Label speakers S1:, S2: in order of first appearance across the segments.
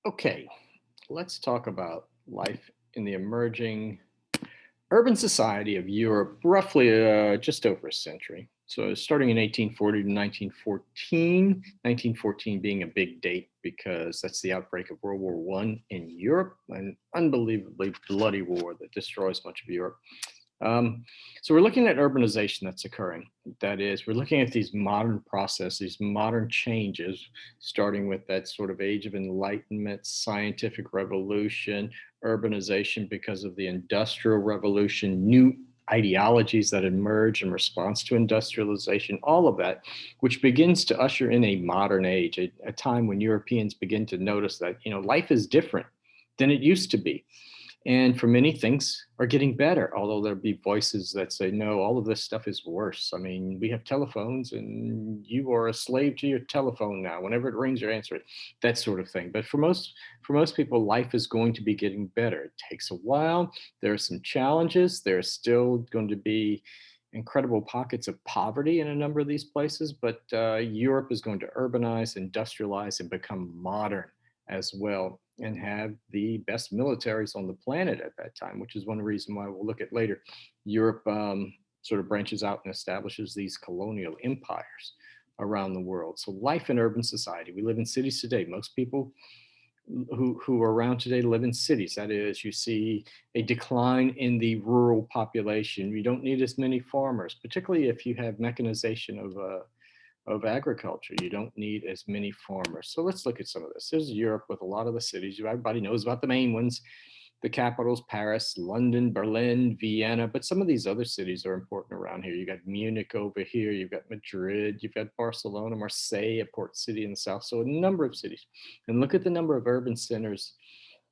S1: Okay, let's talk about life in the emerging urban society of Europe, roughly just over a century. So, starting in 1840 to 1914, 1914 being a big date because that's the outbreak of World War One in Europe, an unbelievably bloody war that destroys much of Europe. Um, so we're looking at urbanization that's occurring. That is, we're looking at these modern processes, these modern changes, starting with that sort of age of enlightenment, scientific revolution, urbanization because of the industrial revolution, new ideologies that emerge in response to industrialization, all of that, which begins to usher in a modern age, a time when Europeans begin to notice that, life is different than it used to be. And for many, things are getting better, although there'll be voices that say, no, all of this stuff is worse. I mean, we have telephones and you are a slave to your telephone now. Whenever it rings, you answer it, that sort of thing. But for most people, life is going to be getting better. It takes a while. There are some challenges. There's still going to be incredible pockets of poverty in a number of these places, but Europe is going to urbanize, industrialize, and become modern as well, and have the best militaries on the planet at that time, which is one reason why we'll look at later. Europe sort of branches out and establishes these colonial empires around the world. So life in urban society. We live in cities today. Most people who are around today live in cities. That is, you see a decline in the rural population. You don't need as many farmers, particularly if you have mechanization of agriculture. You don't need as many farmers. So let's look at some of this. There's Europe with a lot of the cities. Everybody knows about the main ones, the capitals, Paris, London, Berlin, Vienna, but some of these other cities are important around here. You got Munich over here, you've got Madrid, you've got Barcelona, Marseille, a port city in the south. So a number of cities. And look at the number of urban centers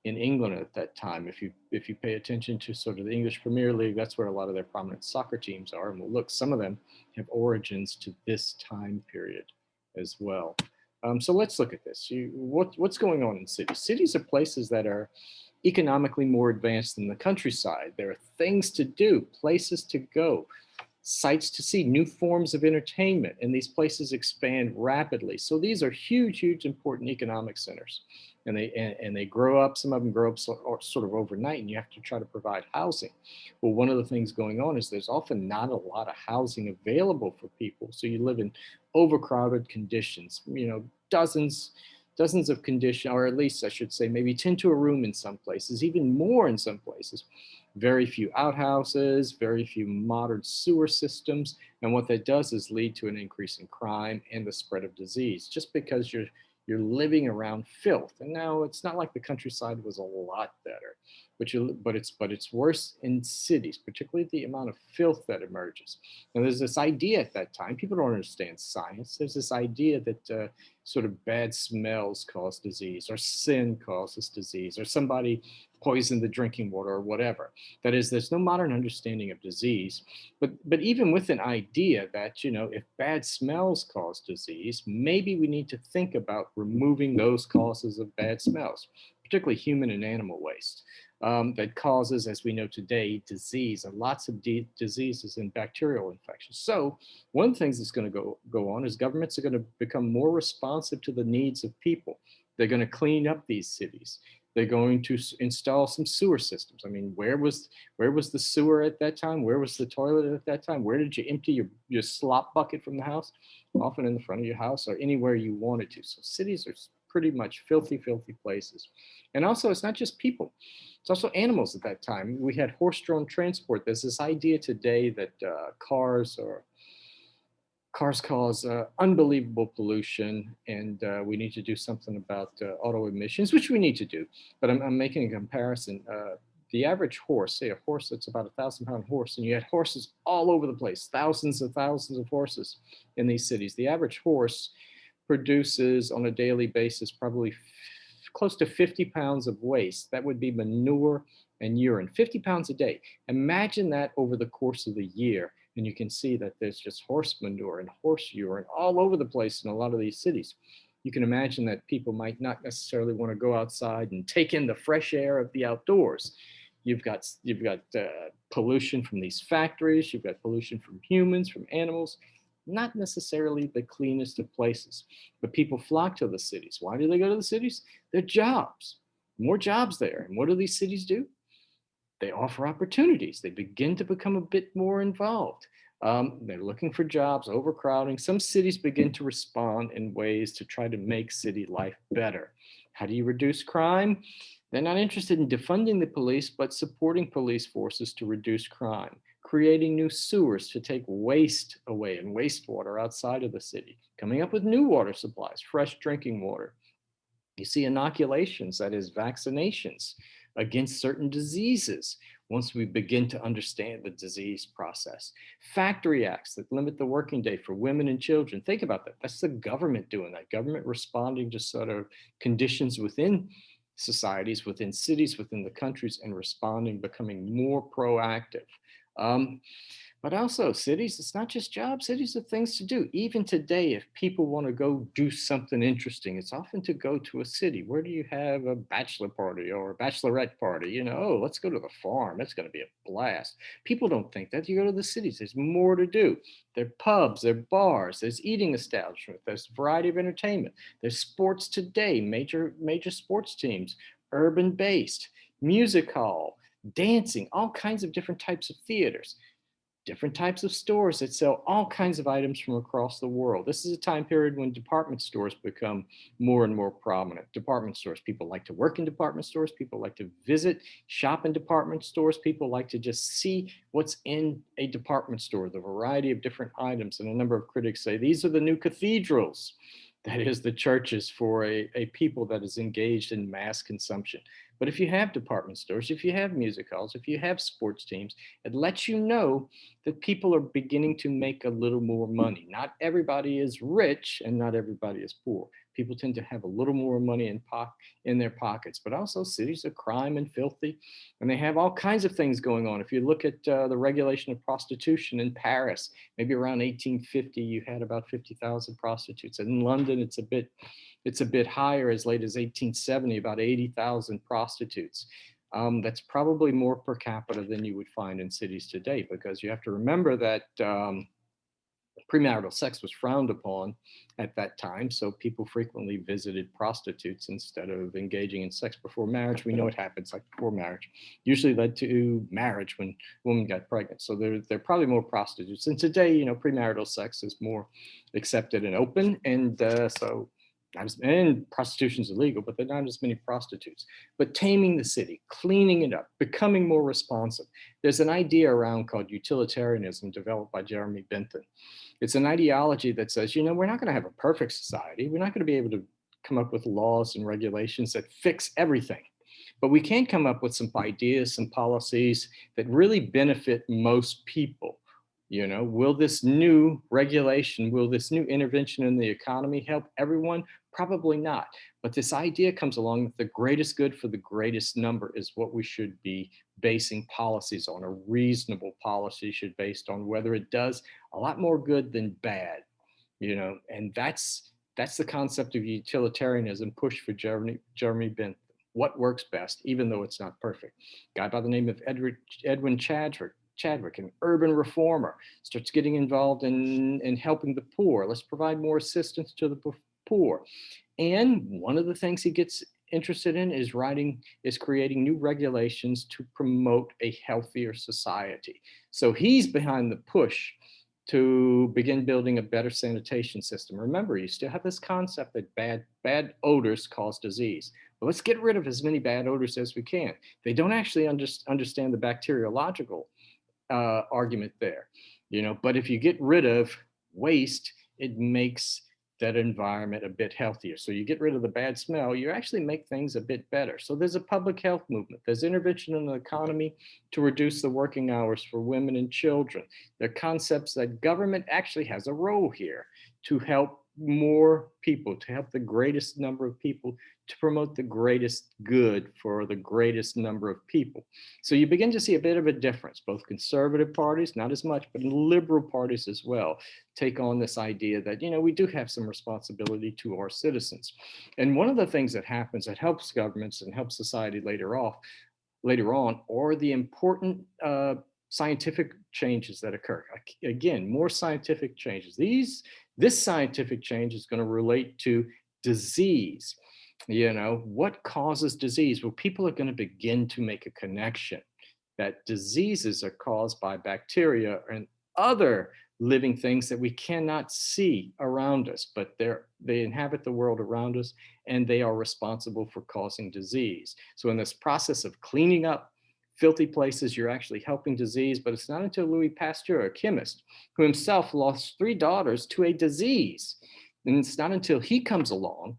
S1: in England at that time. If you pay attention to sort of the English Premier League, that's where a lot of their prominent soccer teams are. And we'll look, some of them have origins to this time period as well. So let's look at this. What's going on in cities? Cities are places that are economically more advanced than the countryside. There are things to do, places to go, sights to see, new forms of entertainment, and these places expand rapidly. So these are huge, huge, important economic centers, and they grow up. Some of them grow up sort of overnight, and you have to try to provide housing. Well, one of the things going on is there's often not a lot of housing available for people, so you live in overcrowded conditions. Dozens of condition, or at least I should say, maybe 10 to a room in some places, even more in some places. Very few outhouses, very few modern sewer systems. And what that does is lead to an increase in crime and the spread of disease, just because you're living around filth. And now it's not like the countryside was a lot better, but it's worse in cities, particularly the amount of filth that emerges. And there's this idea at that time, people don't understand science. There's this idea that sort of bad smells cause disease, or sin causes disease, or somebody poisoned the drinking water, or whatever. That is, there's no modern understanding of disease. But even with an idea that, if bad smells cause disease, maybe we need to think about removing those causes of bad smells, particularly human and animal waste. That causes, as we know today, disease, and lots of diseases and bacterial infections. So one of the things that's going to go on is governments are going to become more responsive to the needs of people. They're going to clean up these cities. They're going to install some sewer systems. I mean, where was the sewer at that time? Where was the toilet at that time? Where did you empty your slop bucket from the house? Often in the front of your house, or anywhere you wanted to. So cities are pretty much filthy, filthy places. And also, it's not just people. It's also animals at that time. We had horse-drawn transport. There's this idea today that cars cause unbelievable pollution, and we need to do something about auto emissions, which we need to do. But I'm making a comparison. The average horse, say a horse that's about 1,000-pound horse, and you had horses all over the place, thousands of horses in these cities. The average horse produces on a daily basis probably close to 50 pounds of waste. That would be manure and urine, 50 pounds a day. Imagine that over the course of the year. And you can see that there's just horse manure and horse urine all over the place in a lot of these cities. You can imagine that people might not necessarily want to go outside and take in the fresh air of the outdoors. You've got pollution from these factories. You've got pollution from humans, from animals. not necessarily the cleanest of places, but people flock to the cities. Why do they go to the cities? They're jobs, more jobs there. And what do these cities do? They offer opportunities. They begin to become a bit more involved. They're looking for jobs, overcrowding. Some cities begin to respond in ways to try to make city life better. How do you reduce crime? They're not interested in defunding the police, but supporting police forces to reduce crime, creating new sewers to take waste away and wastewater outside of the city, coming up with new water supplies, fresh drinking water. You see inoculations, that is, vaccinations against certain diseases once we begin to understand the disease process. Factory acts that limit the working day for women and children. Think about that. That's the government doing that. Government responding to sort of conditions within societies, within cities, within the countries, and responding, becoming more proactive. Um, but also, cities, it's not just jobs, cities are things to do. Even today, if people want to go do something interesting, it's often to go to a city. Where do you have a bachelor party or a bachelorette party? You know, oh, let's go to the farm. It's going to be a blast. People don't think that. You go to the cities, there's more to do. There are pubs, there are bars, there's eating establishments, there's a variety of entertainment. There's sports today, major sports teams, urban based, music hall, dancing, all kinds of different types of theaters, different types of stores that sell all kinds of items from across the world. This is a time period when department stores become more and more prominent. Department stores, people like to work in department stores, people like to visit, shop in department stores, people like to just see what's in a department store, the variety of different items. And a number of critics say these are the new cathedrals. That is the churches for a people that is engaged in mass consumption. But if you have department stores, if you have music halls, if you have sports teams, it lets you know that people are beginning to make a little more money. Not everybody is rich and not everybody is poor. People tend to have a little more money in their pockets, but also cities are crime and filthy, and they have all kinds of things going on. If you look at the regulation of prostitution in Paris, maybe around 1850, you had about 50,000 prostitutes. And in London, it's a bit higher, as late as 1870, about 80,000 prostitutes. That's probably more per capita than you would find in cities today, because you have to remember that premarital sex was frowned upon at that time. So people frequently visited prostitutes instead of engaging in sex before marriage. We know what happens like before marriage. Usually led to marriage when women got pregnant. So there are probably more prostitutes. And today, you know, premarital sex is more accepted and open. And and prostitution is illegal, but there are not as many prostitutes. But taming the city, cleaning it up, becoming more responsive. There's an idea around called utilitarianism developed by Jeremy Bentham. It's an ideology that says, you know, we're not going to have a perfect society. We're not going to be able to come up with laws and regulations that fix everything. But we can come up with some ideas, some policies that really benefit most people. You know, will this new regulation, will this new intervention in the economy help everyone? Probably not. But this idea comes along that the greatest good for the greatest number is what we should be basing policies on. A reasonable policy should be based on whether it does a lot more good than bad, you know, and that's the concept of utilitarianism pushed for Jeremy Bentham. What works best, even though it's not perfect. A guy by the name of Edwin Chadwick, an urban reformer, starts getting involved in helping the poor. Let's provide more assistance to the poor. And one of the things he gets interested in is creating new regulations to promote a healthier society. So he's behind the push to begin building a better sanitation system. Remember, you still have this concept that bad odors cause disease. Well, let's get rid of as many bad odors as we can. They don't actually understand the bacteriological argument there, you know. But if you get rid of waste, it makes that environment a bit healthier. So you get rid of the bad smell, you actually make things a bit better. So there's a public health movement. There's intervention in the economy to reduce the working hours for women and children. There are concepts that government actually has a role here to help more people, to help the greatest number of people, to promote the greatest good for the greatest number of people. So you begin to see a bit of a difference. Both conservative parties, not as much, but liberal parties as well, take on this idea that, you know, we do have some responsibility to our citizens. And one of the things that happens that helps governments and helps society later on are the important scientific changes that occur. Again, more scientific changes. This scientific change is going to relate to disease. What causes disease? Well, people are going to begin to make a connection that diseases are caused by bacteria and other living things that we cannot see around us, but they inhabit the world around us, and they are responsible for causing disease. So in this process of cleaning up filthy places, you're actually helping disease. But it's not until Louis Pasteur, a chemist, who himself lost 3 daughters to a disease, and it's not until he comes along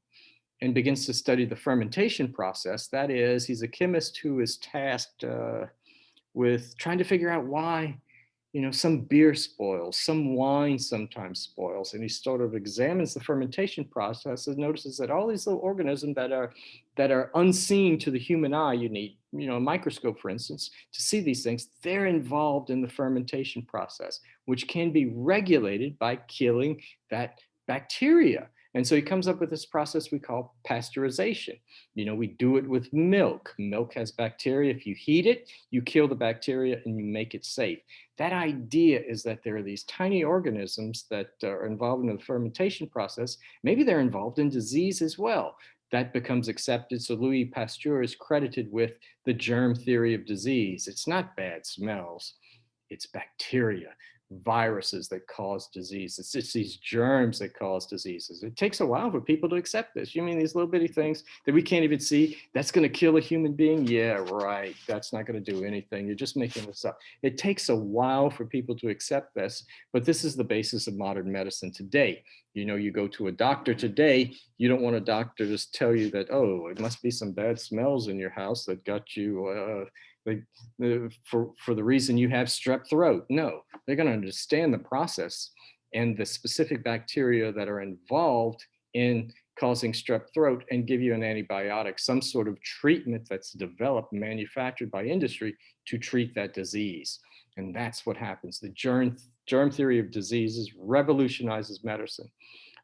S1: and begins to study the fermentation process. That is, he's a chemist who is tasked with trying to figure out why some beer spoils, some wine sometimes spoils, and he sort of examines the fermentation process and notices that all these little organisms that are unseen to the human eye, you need a microscope, for instance, to see these things. They're involved in the fermentation process, which can be regulated by killing that bacteria. And so he comes up with this process we call pasteurization. We do it with milk. Milk has bacteria. If you heat it, you kill the bacteria and you make it safe. That idea is that there are these tiny organisms that are involved in the fermentation process. Maybe they're involved in disease as well. That becomes accepted. So Louis Pasteur is credited with the germ theory of disease. It's not bad smells, it's bacteria, viruses that cause disease. It's just these germs that cause diseases. It takes a while for people to accept this. You mean these little bitty things that we can't even see, that's going to kill a human being? Yeah, right. That's not going to do anything. You're just making this up. It takes a while for people to accept this, but this is the basis of modern medicine today. You go to a doctor today, you don't want a doctor to tell you that, oh, it must be some bad smells in your house that got you for the reason you have strep throat. No, they're going to understand the process and the specific bacteria that are involved in causing strep throat and give you an antibiotic, some sort of treatment that's developed, manufactured by industry to treat that disease. And that's what happens. The germ theory of diseases revolutionizes medicine.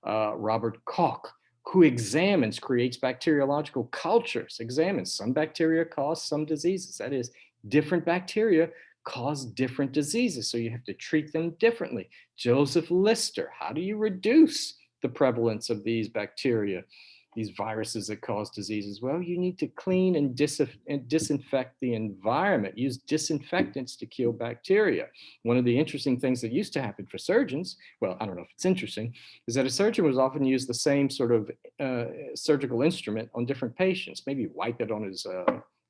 S1: Robert Koch, who creates bacteriological cultures, examines some bacteria cause some diseases. That is, different bacteria cause different diseases, so you have to treat them differently. Joseph Lister, how do you reduce the prevalence of these bacteria, these viruses that cause diseases? Well, you need to clean and disinfect the environment. Use disinfectants to kill bacteria. One of the interesting things that used to happen for surgeons, well, I don't know if it's interesting, is that a surgeon was often use the same sort of surgical instrument on different patients, maybe wipe it on his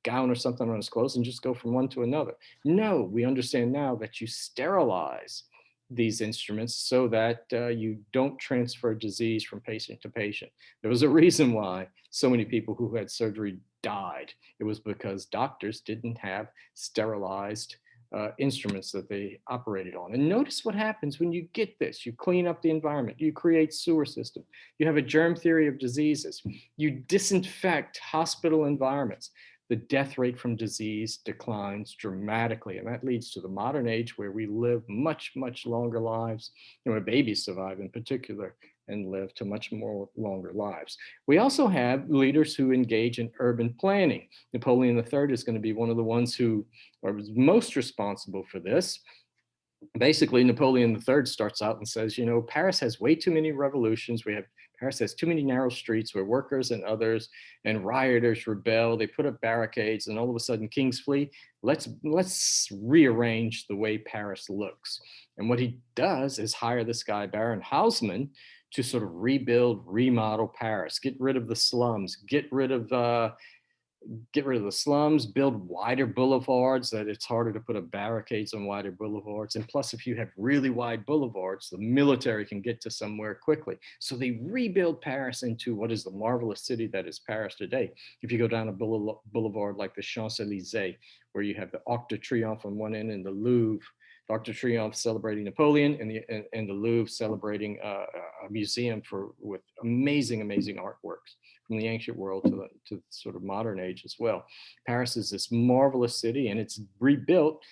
S1: gown or something on his clothes and just go from one to another. No, we understand now that you sterilize these instruments so that you don't transfer disease from patient to patient. There was a reason why so many people who had surgery died. It was because doctors didn't have sterilized instruments that they operated on. And notice what happens when you get this. You clean up the environment, you create sewer system, you have a germ theory of diseases, you disinfect hospital environments. The death rate from disease declines dramatically. And that leads to the modern age where we live much, much longer lives, where babies survive in particular and live to much more longer lives. We also have leaders who engage in urban planning. Napoleon III is going to be one of the ones who are most responsible for this. Basically, Napoleon III starts out and says, Paris has way too many revolutions. Paris has too many narrow streets where workers and others and rioters rebel. They put up barricades, and all of a sudden kings flee. Let's rearrange the way Paris looks. And what he does is hire this guy, Baron Haussmann, to sort of remodel Paris, get rid of the slums, get rid of the slums, build wider boulevards, that it's harder to put up barricades on wider boulevards. And plus, if you have really wide boulevards, the military can get to somewhere quickly. So they rebuild Paris into what is the marvelous city that is Paris today. If you go down a boulevard like the Champs-Élysées, where you have the Arc de Triomphe on one end and the Louvre, the Arc de Triomphe celebrating Napoleon, and the Louvre celebrating a museum with amazing, amazing artworks from the ancient world to sort of modern age as well. Paris is this marvelous city, and it's rebuilt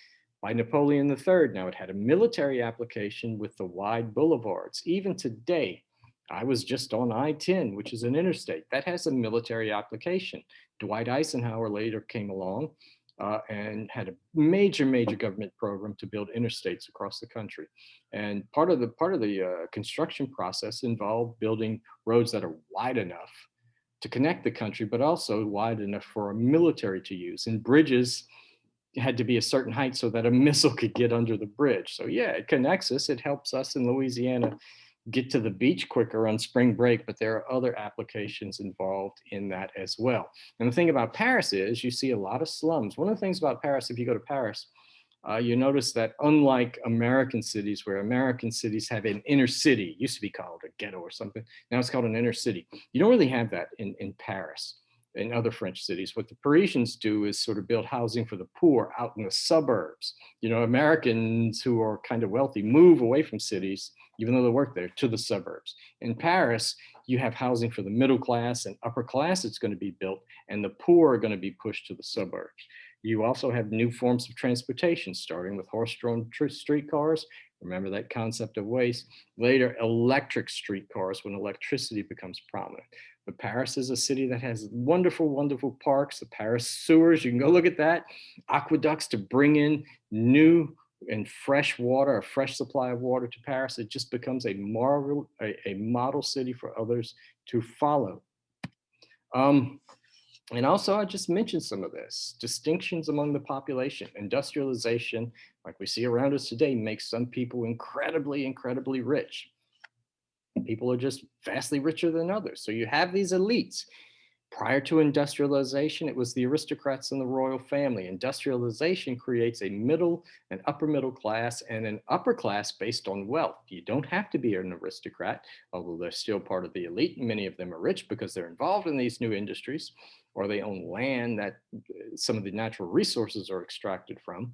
S1: by Napoleon III. Now, it had a military application with the wide boulevards. Even today, I was just on I-10, which is an interstate. That has a military application. Dwight Eisenhower later came along and had a major government program to build interstates across the country. And part of the construction process involved building roads that are wide enough to connect the country, but also wide enough for a military to use. And bridges had to be a certain height so that a missile could get under the bridge. So yeah, it connects us. It helps us in Louisiana get to the beach quicker on spring break, but there are other applications involved in that as well. And the thing about Paris is you see a lot of slums. One of the things about Paris, if you go to Paris, you notice that unlike American cities, where American cities have an inner city, used to be called a ghetto or something, now it's called an inner city. You don't really have that in Paris and other French cities. What the Parisians do is sort of build housing for the poor out in the suburbs. You know, Americans who are kind of wealthy move away from cities, even though they work there, to the suburbs. In Paris, you have housing for the middle class and upper class that's going to be built, and the poor are going to be pushed to the suburbs. You also have new forms of transportation, starting with horse-drawn streetcars. Remember that concept of waste. Later, electric streetcars when electricity becomes prominent. But Paris is a city that has wonderful parks, the Paris sewers. You can go look at that. Aqueducts to bring in new and fresh water, a fresh supply of water to Paris. It just becomes a model city for others to follow. And also, I just mentioned some of this distinctions among the population. Industrialization, like we see around us today, makes some people incredibly rich. People are just vastly richer than others. So you have these elites. Prior to industrialization, it was the aristocrats and the royal family. Industrialization creates a middle and upper middle class and an upper class based on wealth. You don't have to be an aristocrat, although they're still part of the elite. Many of them are rich because they're involved in these new industries, or they own land that some of the natural resources are extracted from.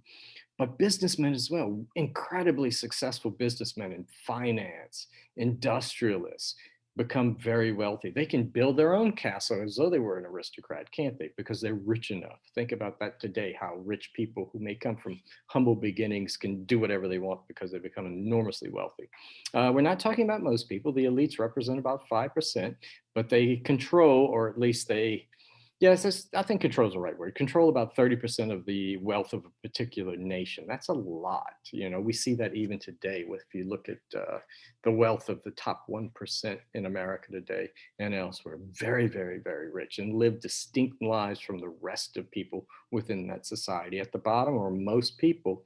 S1: But businessmen as well, incredibly successful businessmen in finance, industrialists, become very wealthy. They can build their own castle as though they were an aristocrat, can't they? Because they're rich enough. Think about that today, how rich people who may come from humble beginnings can do whatever they want because they become enormously wealthy. We're not talking about most people. The elites represent about 5%, but they control, or at least they yes, I think control is the right word. Control about 30% of the wealth of a particular nation. That's a lot. You know, we see that even today with, if you look at the wealth of the top 1% in America today and elsewhere, very rich and live distinct lives from the rest of people within that society. At the bottom are most people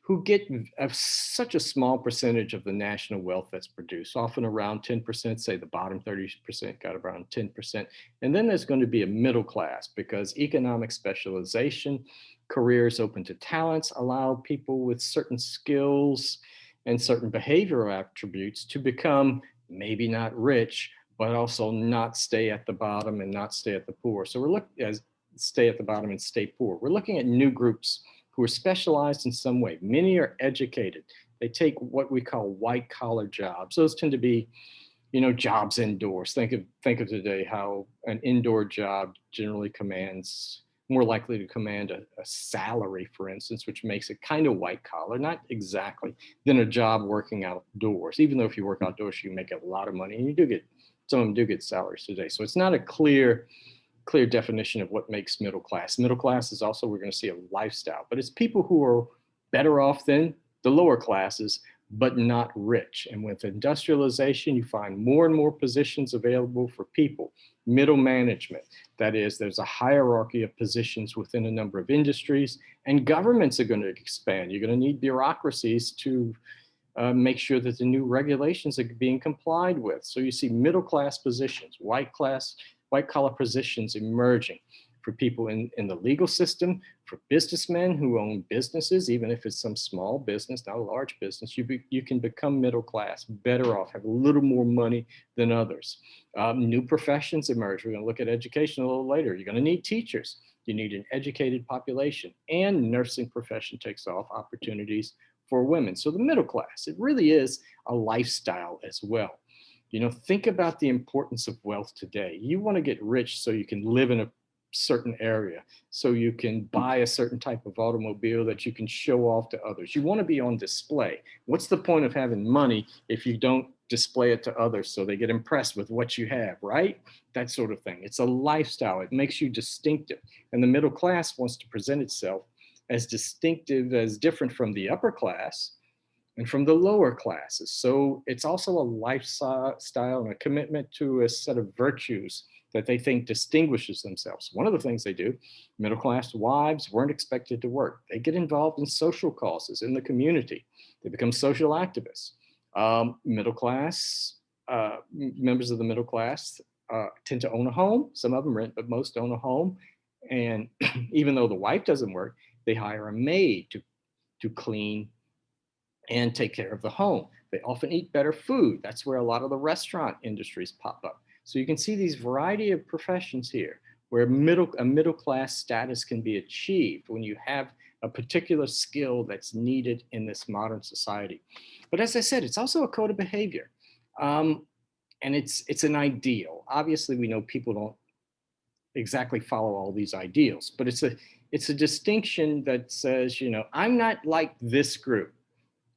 S1: who get such a small percentage of the national wealth that's produced, often around 10%, say the bottom 30% got around 10%. And then there's going to be a middle class because economic specialization, careers open to talents allow people with certain skills and certain behavioral attributes to become maybe not rich, but also not stay at the bottom and not stay at the poor. So we're looking at stay at the bottom and stay poor. We're looking at new groups who are specialized in some way. Many are educated. They take what we call white collar jobs. Those tend to be, you know, jobs indoors. Think of today how an indoor job generally commands more likely to command a salary, for instance, which makes it kind of white collar, not exactly, than a job working outdoors. Even though if you work outdoors, you make a lot of money, and you do get some of them do get salaries today. So it's not a clear definition of what makes middle class. Middle class is also, we're going to see a lifestyle, but it's people who are better off than the lower classes, but not rich. And with industrialization, you find more and more positions available for people. Middle management, that is, there's a hierarchy of positions within a number of industries, and governments are going to expand. You're going to need bureaucracies to make sure that the new regulations are being complied with. So you see middle class positions, white collar positions emerging for people in the legal system, for businessmen who own businesses, even if it's some small business, not a large business, you can become middle class, better off, have a little more money than others. New professions emerge. We're going to look at education a little later. You're going to need teachers. You need an educated population, and nursing profession takes off, opportunities for women. So the middle class, it really is a lifestyle as well. You know, think about the importance of wealth today. You want to get rich so you can live in a certain area, so you can buy a certain type of automobile that you can show off to others. You want to be on display. What's the point of having money if you don't display it to others so they get impressed with what you have, right? That sort of thing. It's a lifestyle. It makes you distinctive. And the middle class wants to present itself as distinctive, as different from the upper class and from the lower classes. So it's also a lifestyle and a commitment to a set of virtues that they think distinguishes themselves. One of the things they do, middle class wives weren't expected to work. They get involved in social causes in the community. They become social activists. Middle class, members of the middle class tend to own a home. Some of them rent, but most own a home. And even though the wife doesn't work, they hire a maid to clean and take care of the home. They often eat better food. That's where a lot of the restaurant industries pop up. So you can see these variety of professions here where a middle class status can be achieved when you have a particular skill that's needed in this modern society. But as I said, it's also a code of behavior. And it's an ideal. Obviously, we know people don't exactly follow all these ideals, but it's a distinction that says, I'm not like this group.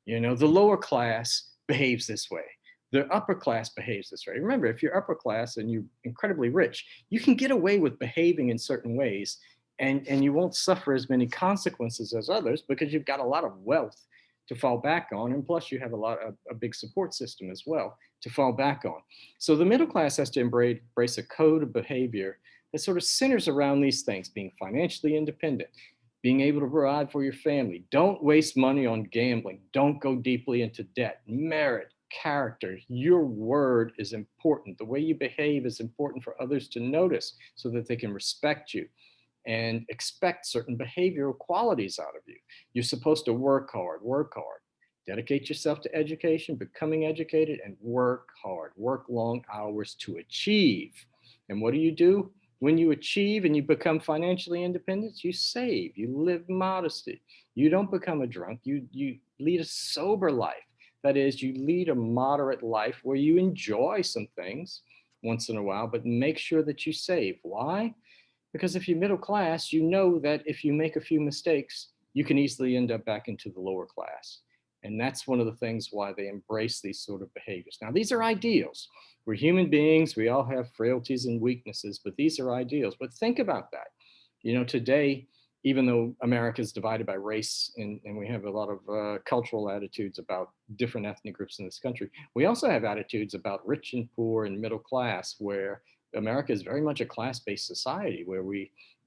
S1: The lower class behaves this way. The upper class behaves this way. Remember, if you're upper class and you're incredibly rich, you can get away with behaving in certain ways and you won't suffer as many consequences as others because you've got a lot of wealth to fall back on. And plus you have a big support system as well to fall back on. So the middle class has to embrace a code of behavior that sort of centers around these things: being financially independent, being able to provide for your family. Don't waste money on gambling. Don't go deeply into debt. Merit, character, your word is important. The way you behave is important for others to notice so that they can respect you and expect certain behavioral qualities out of you. You're supposed to work hard, dedicate yourself to education, becoming educated, and work hard, work long hours to achieve. And what do? When you achieve and you become financially independent, you save, you live modesty. You don't become a drunk, you lead a sober life. That is, you lead a moderate life where you enjoy some things once in a while, but make sure that you save. Why? Because if you're middle class, you know that if you make a few mistakes, you can easily end up back into the lower class. And that's one of the things why they embrace these sort of behaviors. Now, these are ideals. We're human beings. We all have frailties and weaknesses, but these are ideals. But think about that. Today, even though America is divided by race and we have a lot of cultural attitudes about different ethnic groups in this country, we also have attitudes about rich and poor and middle class, where America is very much a class-based society where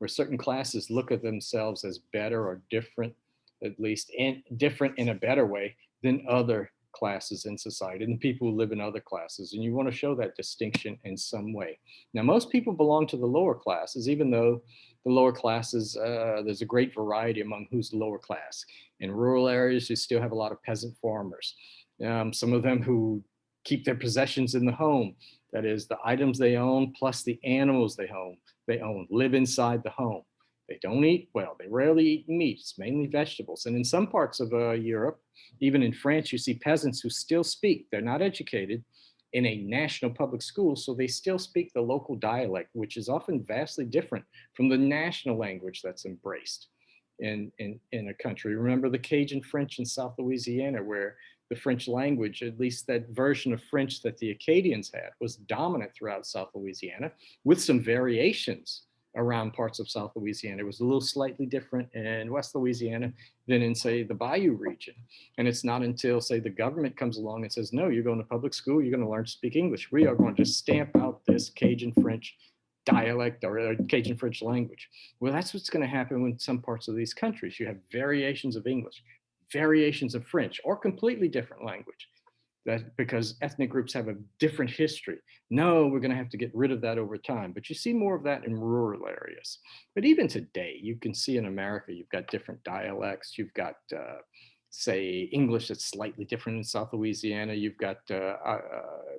S1: certain classes look at themselves as better or different, at least different in a better way than other classes in society and people who live in other classes. And you want to show that distinction in some way. Now, most people belong to the lower classes, even though the lower classes, there's a great variety among who's the lower class. In rural areas, you still have a lot of peasant farmers. Some of them who keep their possessions in the home. That is, the items they own plus the animals they own live inside the home. They don't eat, well, they rarely eat meat. It's mainly vegetables. And in some parts of Europe, even in France, you see peasants who still speak. They're not educated in a national public school, so they still speak the local dialect, which is often vastly different from the national language that's embraced in a country. Remember the Cajun French in South Louisiana, where the French language, at least that version of French that the Acadians had, was dominant throughout South Louisiana, with some variations around parts of South Louisiana. It was a little slightly different in West Louisiana than in, say, the Bayou region. And it's not until, say, the government comes along and says, no, you're going to public school, you're going to learn to speak English. We are going to stamp out this Cajun French dialect or Cajun French language. Well, that's what's going to happen in some parts of these countries. You have variations of English, variations of French, or completely different language. That because ethnic groups have a different history. No, we're going to have to get rid of that over time. But you see more of that in rural areas. But even today, you can see in America, you've got different dialects. You've got, say, English that's slightly different in South Louisiana. You've got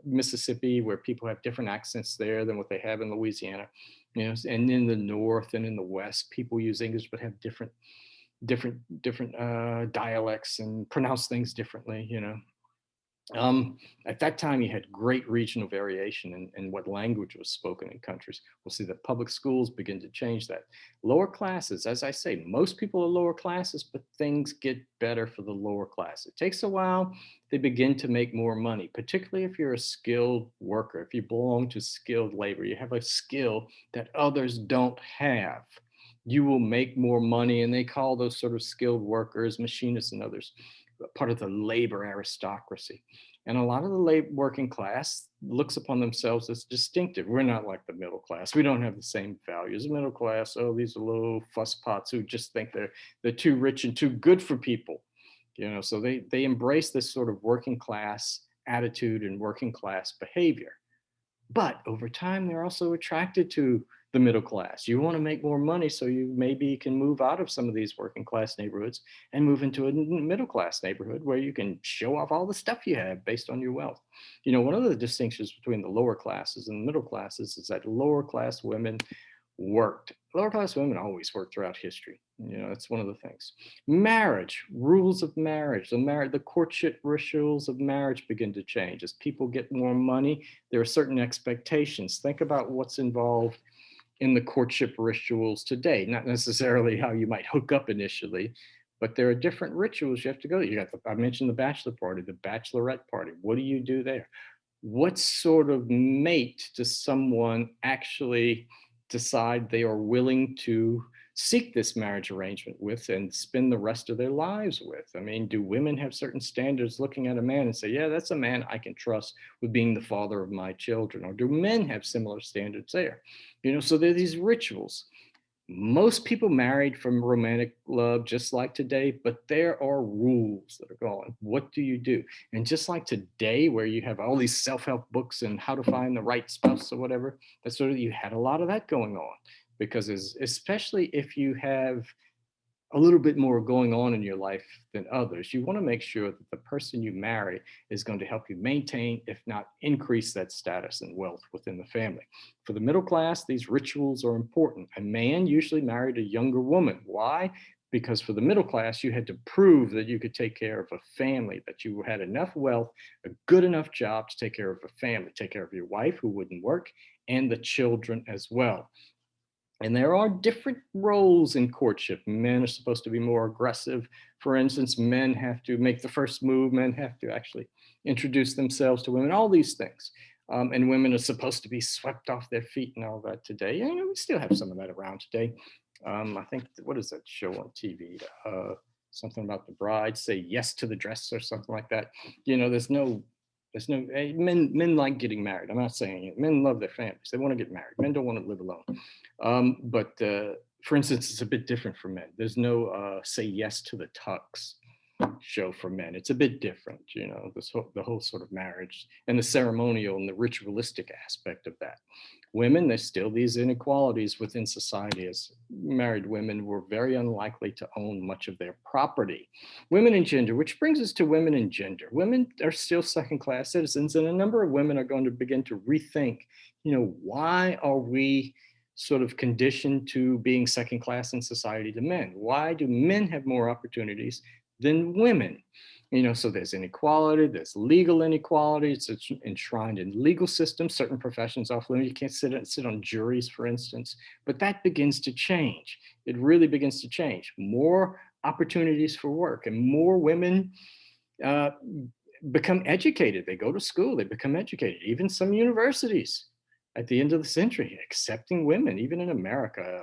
S1: Mississippi, where people have different accents there than what they have in Louisiana. And in the North and in the West, people use English but have different dialects and pronounce things differently. At that time, you had great regional variation in what language was spoken in countries. We'll see that public schools begin to change that. Lower classes, as I say, most people are lower classes, but things get better for the lower class. It takes a while. They begin to make more money, particularly if you're a skilled worker, if you belong to skilled labor, you have a skill that others don't have. You will make more money, and they call those sort of skilled workers, machinists, and others part of the labor aristocracy. And a lot of the working class looks upon themselves as distinctive. We're not like the middle class. We don't have the same values. The middle class, oh, these are little fusspots who just think they're too rich and too good for people. So they embrace this sort of working class attitude and working class behavior. But over time, they're also attracted to the middle class. You want to make more money, so you maybe can move out of some of these working class neighborhoods and move into a middle class neighborhood where you can show off all the stuff you have based on your wealth. One of the distinctions between the lower classes and the middle classes is that lower class women worked. Lower class women always worked throughout history. That's one of the things. Marriage, rules of marriage, the courtship rituals of marriage begin to change. As people get more money, there are certain expectations. Think about what's involved in the courtship rituals today, not necessarily how you might hook up initially, but there are different rituals you have to go. I mentioned the bachelor party, the bachelorette party. What do you do there? What sort of mate does someone actually decide they are willing to seek this marriage arrangement with and spend the rest of their lives with? I mean, do women have certain standards looking at a man and say, yeah, that's a man I can trust with being the father of my children? Or do men have similar standards there? So there are these rituals. Most people married from romantic love, just like today, but there are rules that are going. What do you do? And just like today, where you have all these self-help books and how to find the right spouse or whatever, that's sort of, you had a lot of that going on, because especially if you have a little bit more going on in your life than others, you want to make sure that the person you marry is going to help you maintain, if not increase, that status and wealth within the family. For the middle class, these rituals are important. A man usually married a younger woman. Why? Because for the middle class, you had to prove that you could take care of a family, that you had enough wealth, a good enough job to take care of a family, take care of your wife who wouldn't work, and the children as well. And there are different roles in courtship. Men are supposed to be more aggressive. For instance, men have to make the first move. Men have to actually introduce themselves to women, all these things. And women are supposed to be swept off their feet and all that today. We still have some of that around today. I think, what is that show on TV? Something about the bride, say yes to the dress or something like that. There's no men like getting married. I'm not saying it. Men love their families. They want to get married. Men don't want to live alone. But for instance, it's a bit different for men. There's no say yes to the tux show for men. It's a bit different, the whole sort of marriage and the ceremonial and the ritualistic aspect of that. Women, there's still these inequalities within society, as married women were very unlikely to own much of their property. Women and gender, which brings us to women and gender. Women are still second-class citizens, and a number of women are going to begin to rethink, why are we sort of conditioned to being second class in society to men? Why do men have more opportunities than women? So there's inequality, there's legal inequality. It's enshrined in legal systems. Certain professions off limits. You can't sit on juries, for instance. But that begins to change. It really begins to change. More opportunities for work, and more women become educated. They go to school, they become educated. Even some universities at the end of the century accepting women, even in America,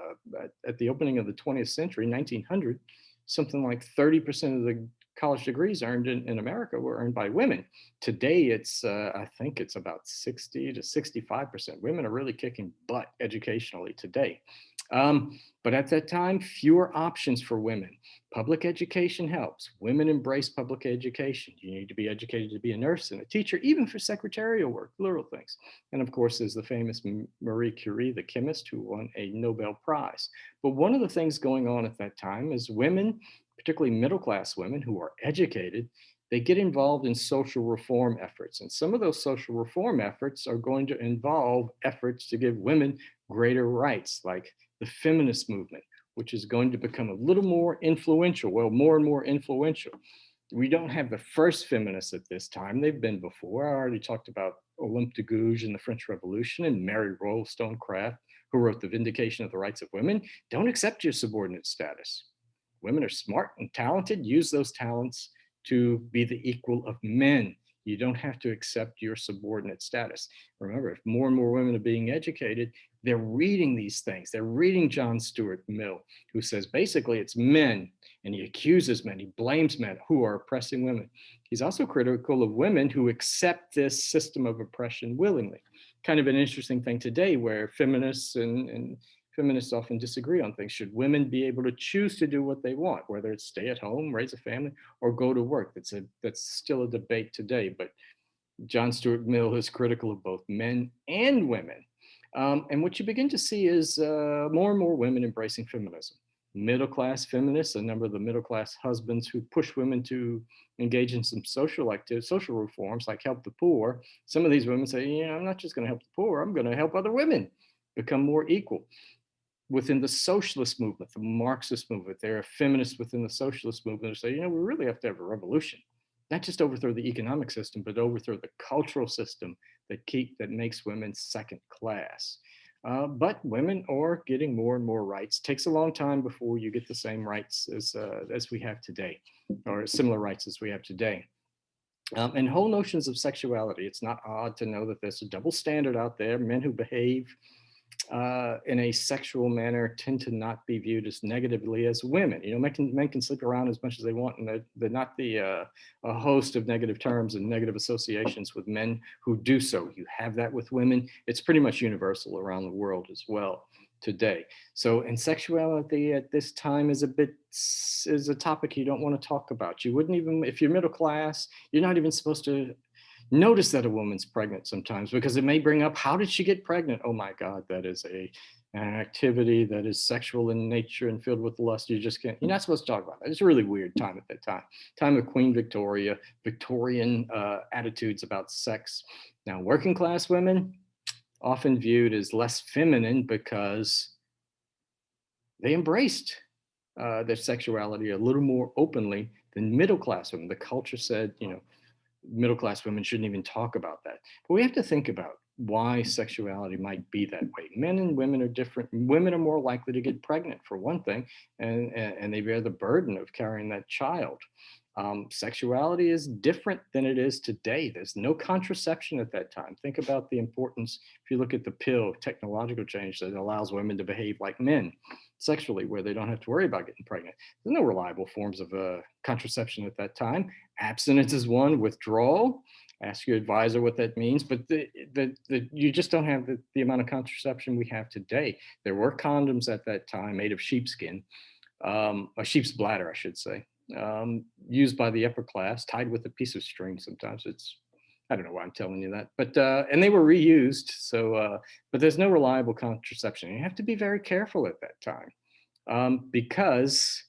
S1: at the opening of the 20th century, 1900, something like 30% of the college degrees earned in America were earned by women. Today, I think it's about 60 to 65%. Women are really kicking butt educationally today. But at that time, fewer options for women. Public education helps. Women embrace public education. You need to be educated to be a nurse and a teacher, even for secretarial work, little things. And of course, there's the famous Marie Curie, the chemist who won a Nobel Prize. But one of the things going on at that time is women, particularly middle-class women who are educated, they get involved in social reform efforts. And some of those social reform efforts are going to involve efforts to give women greater rights, like the feminist movement, which is going to become a little more influential, well, more and more influential. We don't have the first feminists at this time. They've been before. I already talked about Olympe de Gouges in the French Revolution and Mary Wollstonecraft, who wrote The Vindication of the Rights of Women. Don't accept your subordinate status. Women are smart and talented. Use those talents to be the equal of men. You don't have to accept your subordinate status. Remember, if more and more women are being educated, they're reading these things. They're reading John Stuart Mill, who says basically it's men, and he accuses men, he blames men who are oppressing women. He's also critical of women who accept this system of oppression willingly. Kind of an interesting thing today where feminists and feminists often disagree on things. Should women be able to choose to do what they want, whether it's stay at home, raise a family, or go to work? That's still a debate today, but John Stuart Mill is critical of both men and women. And what you begin to see is more and more women embracing feminism. Middle class feminists, a number of the middle class husbands who push women to engage in some social reforms like help the poor. Some of these women say, yeah, I'm not just going to help the poor, I'm going to help other women become more equal. Within the socialist movement, the Marxist movement, there are feminists within the socialist movement who say, you know, we really have to have a revolution, not just overthrow the economic system, but overthrow the cultural system that makes women second class. But women are getting more and more rights. It takes a long time before you get the same rights as we have today, or similar rights as we have today. And whole notions of sexuality. It's not odd to know that there's a double standard out there. Men who behave in a sexual manner tend to not be viewed as negatively as women. You know, men can sleep around as much as they want, and they're not a host of negative terms and negative associations with men who do so. You have that with women. It's pretty much universal around the world as well today. So, and sexuality at this time is a topic you don't want to talk about. You wouldn't even, if you're middle class, you're not even supposed to notice that a woman's pregnant sometimes, because it may bring up, how did she get pregnant? Oh my God, that is an activity that is sexual in nature and filled with lust. You're not supposed to talk about that. It's a really weird time at that time of Queen Victoria, Victorian attitudes about sex. Now, working class women, often viewed as less feminine because they embraced their sexuality a little more openly than middle class women. The culture said, you know, middle class women shouldn't even talk about that. But we have to think about why sexuality might be that way. Men and women are different. Women are more likely to get pregnant, for one thing, and they bear the burden of carrying that child. Sexuality is different than it is today. There's no contraception at that time. Think about the importance, if you look at the pill, technological change that allows women to behave like men sexually, where they don't have to worry about getting pregnant. There's no reliable forms of contraception at that time. Abstinence is one, withdrawal. Ask your advisor what that means, but you just don't have the amount of contraception we have today. There were condoms at that time made of sheepskin, a sheep's bladder, I should say, used by the upper class, tied with a piece of string. Sometimes I don't know why I'm telling you that, but and they were reused. So, but there's no reliable contraception. You have to be very careful at that time, because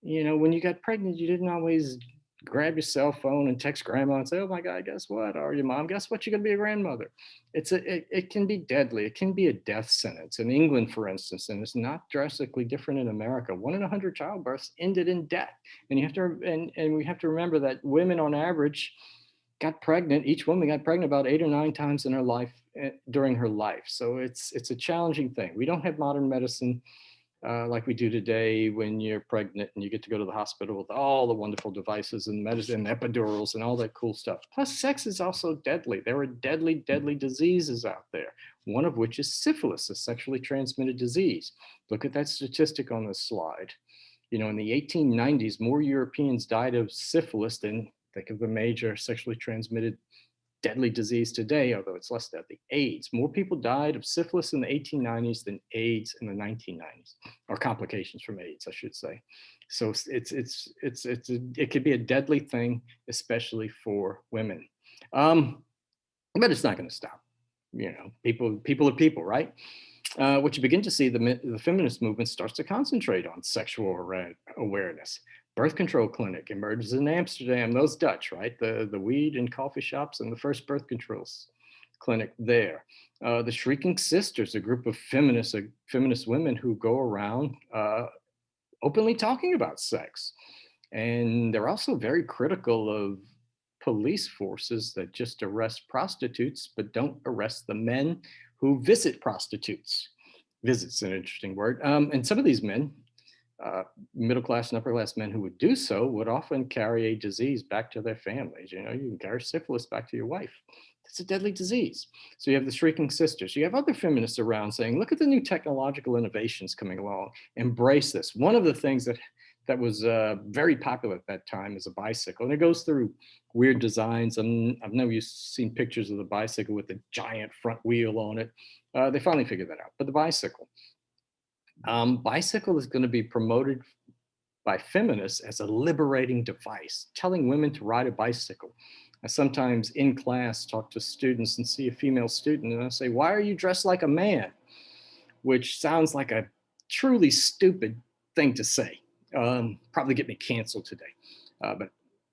S1: you know, when you got pregnant, you didn't always grab your cell phone and text grandma and say, "Oh my God, guess what?" Or your mom, "Guess what? You're gonna be a grandmother." It can be deadly. It can be a death sentence. In England, for instance, and it's not drastically different in America. 1 in 100 childbirths ended in death, and we have to remember that women on average got pregnant. Each woman got pregnant about 8 or 9 times in her life, during her life. So it's a challenging thing. We don't have modern medicine like we do today, when you're pregnant and you get to go to the hospital with all the wonderful devices and medicine, epidurals, and all that cool stuff. Plus, sex is also deadly. There are deadly, deadly diseases out there, one of which is syphilis, a sexually transmitted disease. Look at that statistic on this slide. You know, in the 1890s, more Europeans died of syphilis than, think of the major sexually transmitted deadly disease today, although it's less deadly, AIDS. More people died of syphilis in the 1890s than AIDS in the 1990s, or complications from AIDS, I should say. So it could be a deadly thing, especially for women. But it's not going to stop. You know, people are people, right? What you begin to see, the feminist movement starts to concentrate on sexual awareness. Birth control clinic emerges in Amsterdam, those Dutch, right? The weed in coffee shops and the first birth control clinic there. The Shrieking Sisters, a group of feminist women who go around openly talking about sex. And they're also very critical of police forces that just arrest prostitutes, but don't arrest the men who visit prostitutes. Visit's an interesting word. And some of these men, uh, middle class and upper class men who would do so, would often carry a disease back to their families. You know, you can carry syphilis back to your wife. It's a deadly disease. So you have the Shrieking Sisters. You have other feminists around saying, look at the new technological innovations coming along. Embrace this. One of the things that was very popular at that time is a bicycle. And it goes through weird designs. And I've never seen pictures of the bicycle with the giant front wheel on it. They finally figured that out. But the bicycle. Bicycle is going to be promoted by feminists as a liberating device, telling women to ride a bicycle. I sometimes in class talk to students and see a female student and I say, why are you dressed like a man? Which sounds like a truly stupid thing to say. Probably get me canceled today, but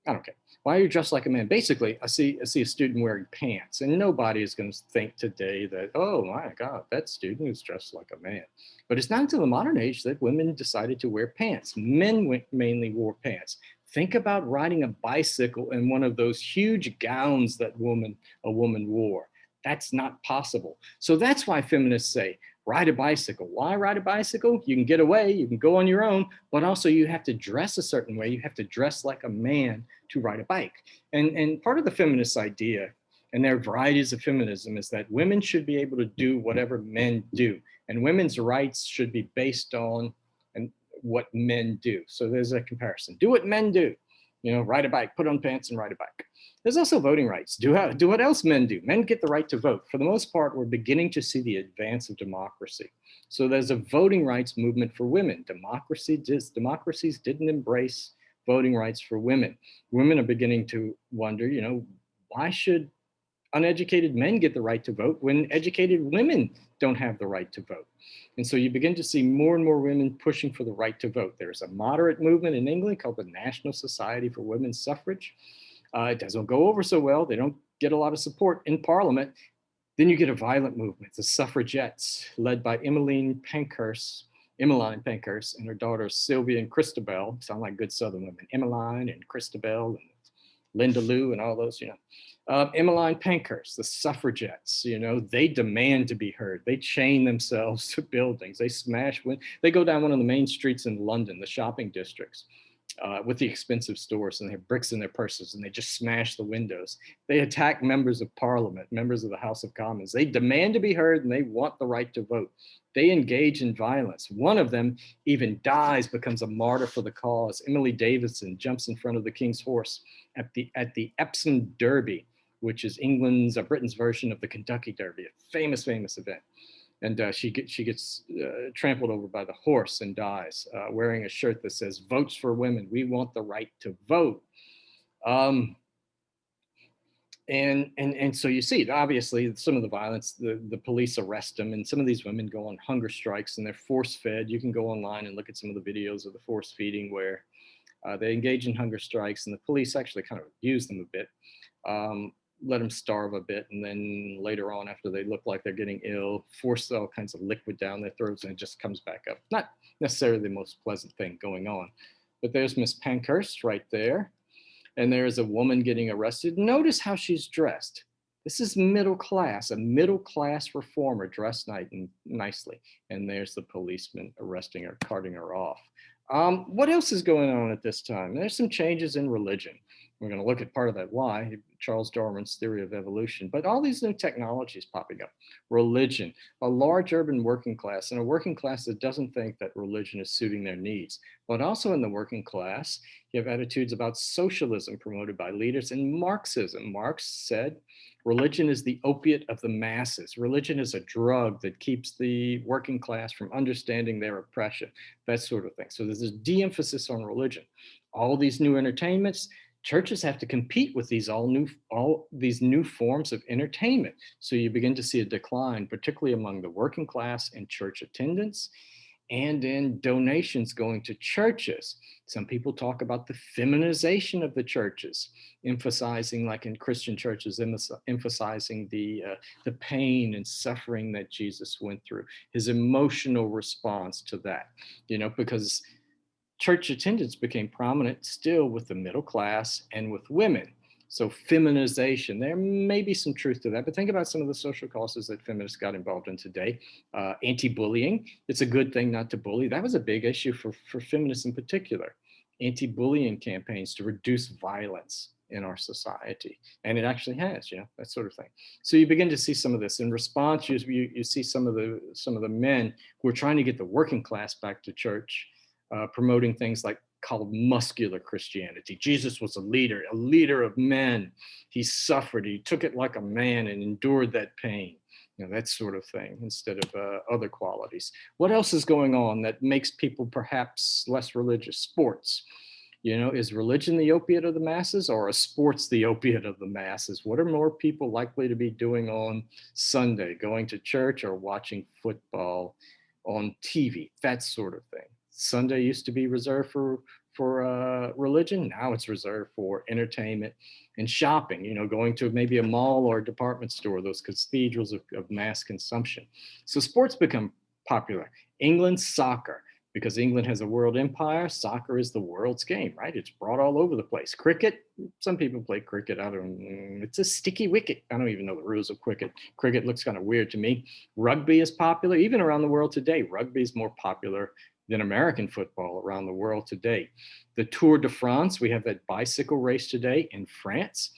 S1: I don't care. Why are you dressed like a man? Basically, I see a student wearing pants, and nobody is going to think today that, oh my God, that student is dressed like a man. But it's not until the modern age that women decided to wear pants. Men mainly wore pants. Think about riding a bicycle in one of those huge gowns that a woman wore. That's not possible. So that's why feminists say, ride a bicycle. Why ride a bicycle? You can get away, you can go on your own, but also you have to dress a certain way. You have to dress like a man to ride a bike. And part of the feminist idea, and there are varieties of feminism, is that women should be able to do whatever men do. And women's rights should be based on and what men do. So there's a comparison. Do what men do. You know, ride a bike, put on pants and ride a bike. There's also voting rights. Do what else men do. Men get the right to vote. For the most part, we're beginning to see the advance of democracy. So there's a voting rights movement for women. Democracies didn't embrace voting rights for women. Women are beginning to wonder, you know, why should uneducated men get the right to vote when educated women don't have the right to vote? And so you begin to see more and more women pushing for the right to vote. There's a moderate movement in England called the National Society for Women's Suffrage. It doesn't go over so well. They don't get a lot of support in Parliament. Then you get a violent movement, the suffragettes, led by Emmeline Pankhurst, and her daughters Sylvia and Christabel. Sound like good Southern women. Emmeline and Christabel and Linda Lou and all those, you know. Emmeline Pankhurst, the suffragettes, you know, they demand to be heard. They chain themselves to buildings. They go down one of the main streets in London, the shopping districts, with the expensive stores, and they have bricks in their purses, and they just smash the windows. They attack members of parliament, members of the House of Commons. They demand to be heard, and they want the right to vote. They engage in violence. One of them even dies, becomes a martyr for the cause. Emily Davison jumps in front of the king's horse at the Epsom Derby, which is Britain's version of the Kentucky Derby, a famous event. And she gets trampled over by the horse and dies, wearing a shirt that says "Votes for Women. We want the right to vote." Um, and so you see, obviously, some of the violence, the police arrest them, and some of these women go on hunger strikes, and they're force fed. You can go online and look at some of the videos of the force feeding where they engage in hunger strikes, and the police actually kind of abuse them a bit. Let them starve a bit, and then later on, after they look like they're getting ill, force all kinds of liquid down their throats, and it just comes back up. Not necessarily the most pleasant thing going on. But there's Miss Pankhurst right there, and there's a woman getting arrested. Notice how she's dressed. This is middle class, a middle class reformer dressed nicely. And there's the policeman arresting her, carting her off. What else is going on at this time? There's some changes in religion. We're going to look at part of that why, Charles Darwin's theory of evolution, but all these new technologies popping up. Religion, a large urban working class, and a working class that doesn't think that religion is suiting their needs. But also in the working class, you have attitudes about socialism promoted by leaders and Marxism. Marx said religion is the opiate of the masses. Religion is a drug that keeps the working class from understanding their oppression, that sort of thing. So there's this de-emphasis on religion. All these new entertainments, churches have to compete with all these new forms of entertainment. So you begin to see a decline, particularly among the working class in church attendance and in donations going to churches. Some people talk about the feminization of the churches, emphasizing, like in Christian churches, emphasizing the pain and suffering that Jesus went through, his emotional response to that, you know, because church attendance became prominent still with the middle class and with women. So feminization, there may be some truth to that, but think about some of the social causes that feminists got involved in today. Anti-bullying, it's a good thing not to bully. That was a big issue for feminists in particular. Anti-bullying campaigns to reduce violence in our society. And it actually has, that sort of thing. So you begin to see some of this. In response, you see some of the men who are trying to get the working class back to church, promoting things like called muscular Christianity. Jesus was a leader of men. He suffered, he took it like a man and endured that pain, that sort of thing, instead of other qualities. What else is going on that makes people perhaps less religious? Sports. Is religion the opiate of the masses, or are sports the opiate of the masses? What are more people likely to be doing on Sunday, going to church or watching football on TV, that sort of thing? Sunday used to be reserved for religion. Now it's reserved for entertainment and shopping, going to maybe a mall or a department store, those cathedrals of mass consumption. So sports become popular. England's soccer, because England has a world empire, soccer is the world's game, right? It's brought all over the place. Cricket, some people play cricket. It's a sticky wicket. I don't even know the rules of cricket. Cricket looks kind of weird to me. Rugby is popular, even around the world today. Rugby is more popular than American football around the world today. The Tour de France, we have that bicycle race today in France.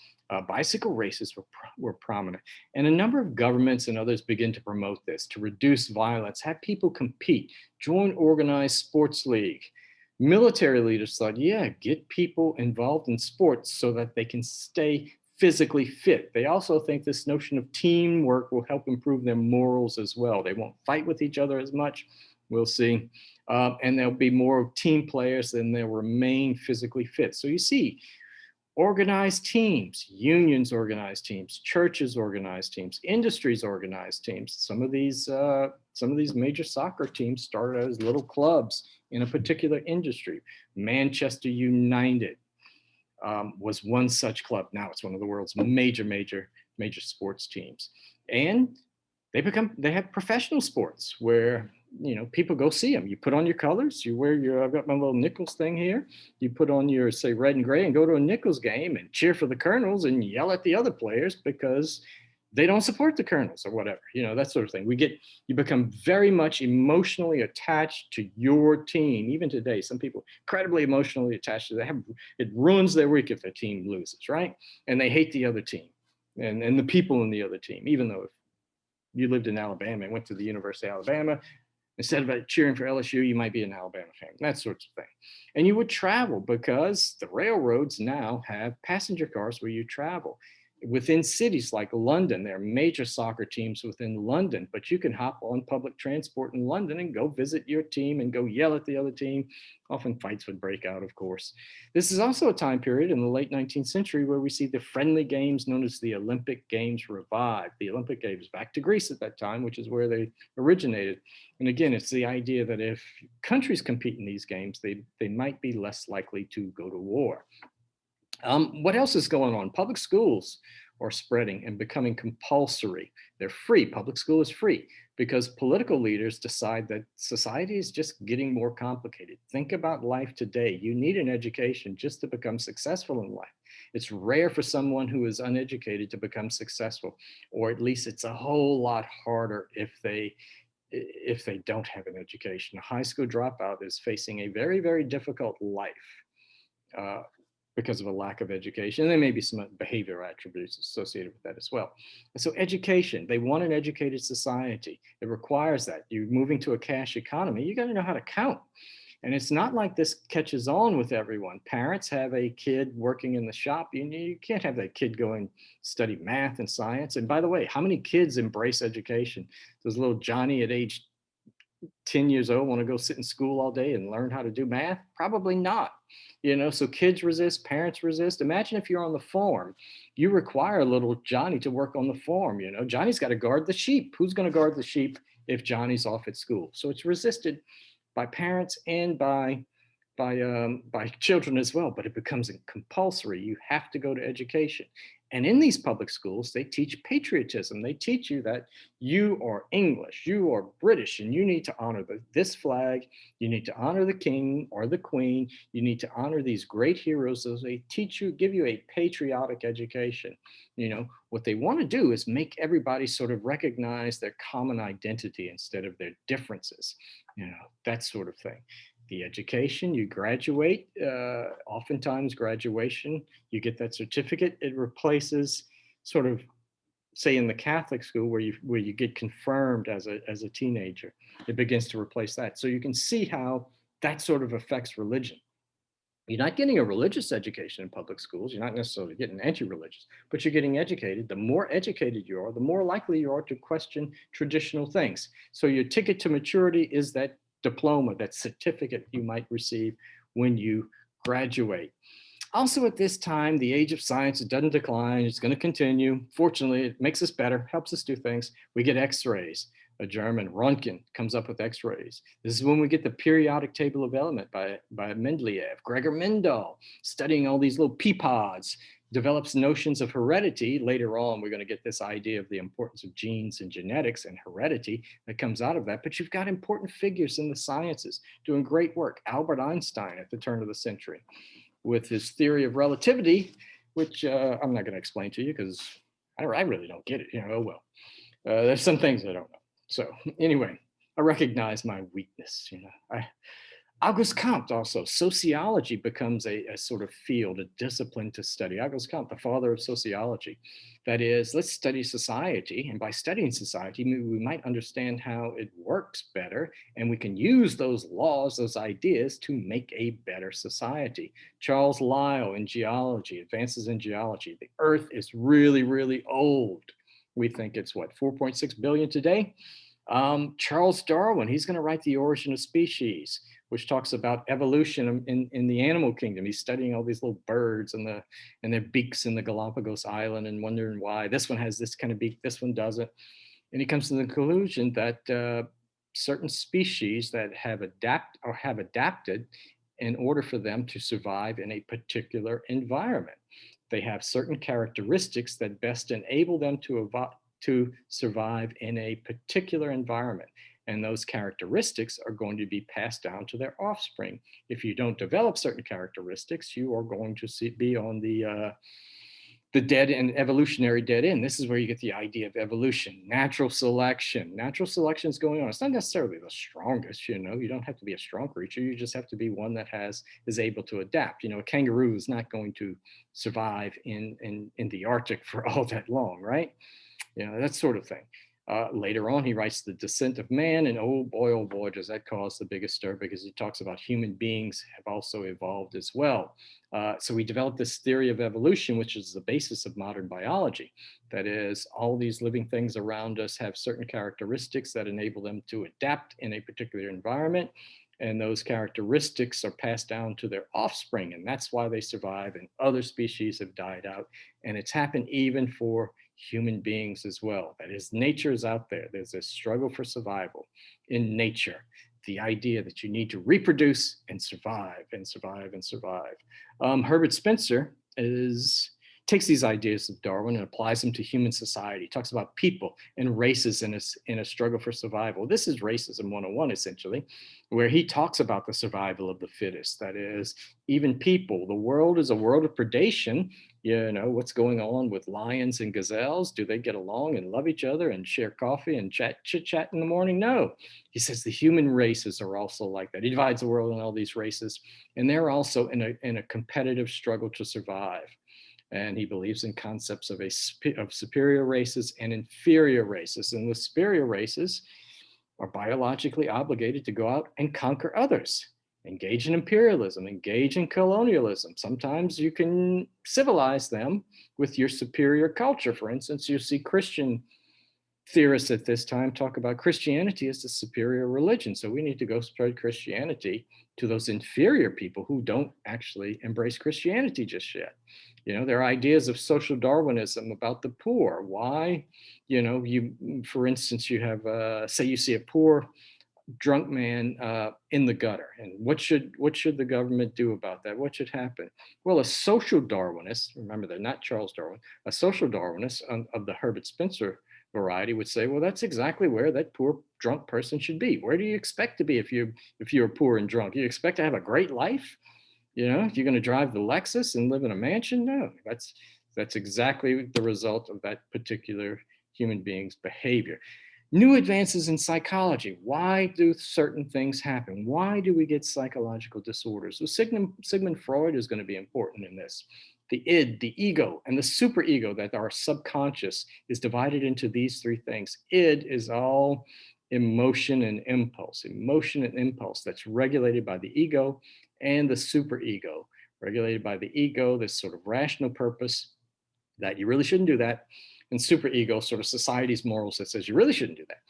S1: Bicycle races were prominent. And a number of governments and others begin to promote this, to reduce violence, have people compete, join organized sports league. Military leaders thought, get people involved in sports so that they can stay physically fit. They also think this notion of teamwork will help improve their morals as well. They won't fight with each other as much. We'll see. And there'll be more team players, and they'll remain physically fit. So you see, organized teams, unions organized teams, churches organized teams, industries organized teams. Some of these major soccer teams started as little clubs in a particular industry. Manchester United was one such club. Now it's one of the world's major sports teams. And they have professional sports where people go see them. You put on your colors, you wear I've got my little Nichols thing here. You put on your, say, red and gray and go to a Nichols game and cheer for the Colonels and yell at the other players because they don't support the Colonels or whatever, that sort of thing. You become very much emotionally attached to your team. Even today, some people incredibly emotionally attached to them. It ruins their week if their team loses, right? And they hate the other team and the people in the other team, even though if you lived in Alabama and went to the University of Alabama, instead of cheering for LSU, you might be an Alabama fan, that sort of thing. And you would travel because the railroads now have passenger cars where you travel. Within cities like London, there are major soccer teams within London, but you can hop on public transport in London and go visit your team and go yell at the other team. Often fights would break out, of course. This is also a time period in the late 19th century where we see the friendly games known as the Olympic Games revive. The Olympic Games, back to Greece at that time, which is where they originated. And again, it's the idea that if countries compete in these games, they might be less likely to go to war. What else is going on? Public schools are spreading and becoming compulsory. They're free. Public school is free because political leaders decide that society is just getting more complicated. Think about life today. You need an education just to become successful in life. It's rare for someone who is uneducated to become successful, or at least it's a whole lot harder if they don't have an education. A high school dropout is facing a very, very difficult life. Because of a lack of education. And there may be some behavioral attributes associated with that as well. And so education, they want an educated society. It requires that. You're moving to a cash economy, you got to know how to count. And it's not like this catches on with everyone. Parents have a kid working in the shop. You can't have that kid go and study math and science. And by the way, how many kids embrace education? Does little Johnny at age 10 years old want to go sit in school all day and learn how to do math? Probably not. So kids resist, parents resist. Imagine if you're on the farm, you require little Johnny to work on the farm. Johnny's got to guard the sheep. Who's going to guard the sheep if Johnny's off at school? So it's resisted by parents and by children as well, but it becomes compulsory. You have to go to education. And in these public schools, they teach patriotism. They teach you that you are English, you are British, and you need to honor this flag. You need to honor the king or the queen. You need to honor these great heroes. So they teach you, give you a patriotic education. What they want to do is make everybody sort of recognize their common identity instead of their differences, that sort of thing. The education, you graduate, oftentimes graduation, you get that certificate. It replaces sort of, say, in the Catholic school where you get confirmed as a teenager. It begins to replace that. So you can see how that sort of affects religion. You're not getting a religious education in public schools. You're not necessarily getting anti-religious, but you're getting educated. The more educated you are, the more likely you are to question traditional things. So your ticket to maturity is that diploma, that certificate you might receive when you graduate. Also, at this time, the age of science, it doesn't decline. It's going to continue. Fortunately, it makes us better, helps us do things. We get x-rays. A German, Röntgen, comes up with x-rays. This is when we get the periodic table of element by Mendeleev. Gregor Mendel, studying all these little pea pods, develops notions of heredity. Later on, we're going to get this idea of the importance of genes and genetics and heredity that comes out of that. But you've got important figures in the sciences doing great work. Albert Einstein at the turn of the century with his theory of relativity, which I'm not going to explain to you because I really don't get it. Oh, well. There's some things I don't know. So anyway, I recognize my weakness. Auguste Comte also, sociology becomes a sort of field, a discipline to study. Auguste Comte, the father of sociology. That is, let's study society. And by studying society, we might understand how it works better. And we can use those laws, those ideas to make a better society. Charles Lyell in geology, advances in geology. The earth is really, really old. We think it's 4.6 billion today. Charles Darwin, he's going to write The Origin of Species, which talks about evolution in the animal kingdom. He's studying all these little birds and their beaks in the Galapagos Island and wondering why this one has this kind of beak, this one doesn't. And he comes to the conclusion that certain species that have adapted in order for them to survive in a particular environment. They have certain characteristics that best enable them to survive in a particular environment. And those characteristics are going to be passed down to their offspring. If you don't develop certain characteristics, you are going to be on the dead and evolutionary dead end. This is where you get the idea of evolution, natural selection. Natural selection is going on. It's not necessarily the strongest, you don't have to be a strong creature. You just have to be one that is able to adapt. A kangaroo is not going to survive in the Arctic for all that long, right? That sort of thing. Later on, he writes The Descent of Man, and oh boy, does that cause the biggest stir because he talks about human beings have also evolved as well. So we developed this theory of evolution, which is the basis of modern biology. That is, all these living things around us have certain characteristics that enable them to adapt in a particular environment. And those characteristics are passed down to their offspring. And that's why they survive and other species have died out. And it's happened even for human beings as well. That is, nature is out there. There's a struggle for survival in nature. The idea that you need to reproduce and survive and survive and survive. Herbert Spencer takes these ideas of Darwin and applies them to human society. He talks about people and races in a struggle for survival. This is Racism 101, essentially, where he talks about the survival of the fittest. That is, even people. The world is a world of predation. What's going on with lions and gazelles? Do they get along and love each other and share coffee and chit-chat in the morning? No. He says the human races are also like that. He divides the world in all these races, and they're also in a competitive struggle to survive. And he believes in concepts of superior races and inferior races. And the superior races are biologically obligated to go out and conquer others, engage in imperialism, engage in colonialism. Sometimes you can civilize them with your superior culture. For instance, you see Christian theorists at this time talk about Christianity as the superior religion. So we need to go spread Christianity to those inferior people who don't actually embrace Christianity just yet. There are ideas of social Darwinism about the poor. Why, for instance, you have, say you see a poor drunk man in the gutter. And what should the government do about that? What should happen? Well, a social Darwinist, remember they're not Charles Darwin, a social Darwinist of the Herbert Spencer variety would say, well, that's exactly where that poor drunk person should be. Where do you expect to be if you're poor and drunk? You expect to have a great life? If you're going to drive the Lexus and live in a mansion? No, that's exactly the result of that particular human being's behavior. New advances in psychology. Why do certain things happen? Why do we get psychological disorders? Well, Sigmund Freud is going to be important in this. The id, the ego, and the superego, that our subconscious is divided into these three things. Id is all emotion and impulse that's regulated by the ego, and the superego, regulated by the ego, this sort of rational purpose that you really shouldn't do that, and superego, sort of society's morals that says you really shouldn't do that,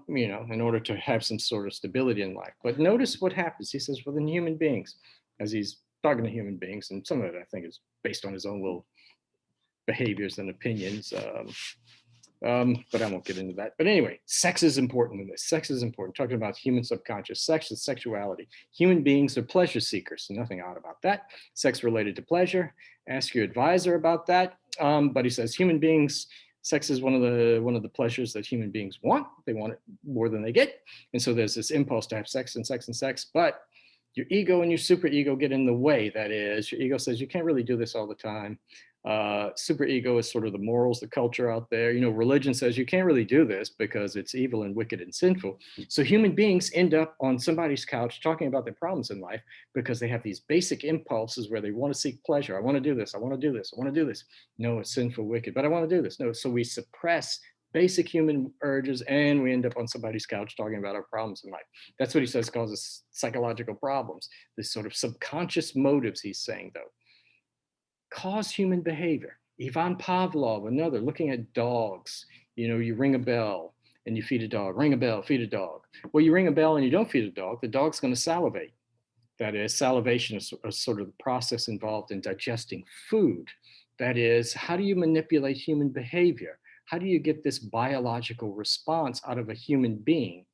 S1: in order to have some sort of stability in life. But notice what happens. He says, within human beings, as he's talking to human beings, and some of it I think is based on his own little behaviors and opinions. But I won't get into that. But anyway, sex is important in this. Sex is important. Talking about human subconscious, sex is sexuality. Human beings are pleasure seekers. Nothing odd about that. Sex related to pleasure. Ask your advisor about that. But he says human beings, sex is one of the pleasures that human beings want. They want it more than they get. And so there's this impulse to have sex and sex and sex. But your ego and your superego get in the way. That is, your ego says you can't really do this all the time. Superego is sort of the morals, the culture out there. Religion says you can't really do this because it's evil and wicked and sinful. So human beings end up on somebody's couch talking about their problems in life because they have these basic impulses where they want to seek pleasure. I want to do this. I want to do this. I want to do this. No, it's sinful, wicked, but I want to do this. No, so we suppress basic human urges and we end up on somebody's couch talking about our problems in life. That's what he says causes psychological problems. This sort of subconscious motives, he's saying, though, cause human behavior. Ivan Pavlov, another, looking at dogs. You ring a bell and you feed a dog. Ring a bell, feed a dog. Well, you ring a bell and you don't feed a dog, the dog's going to salivate. That is, salivation is sort of the process involved in digesting food. That is, how do you manipulate human behavior? How do you get this biological response out of a human being,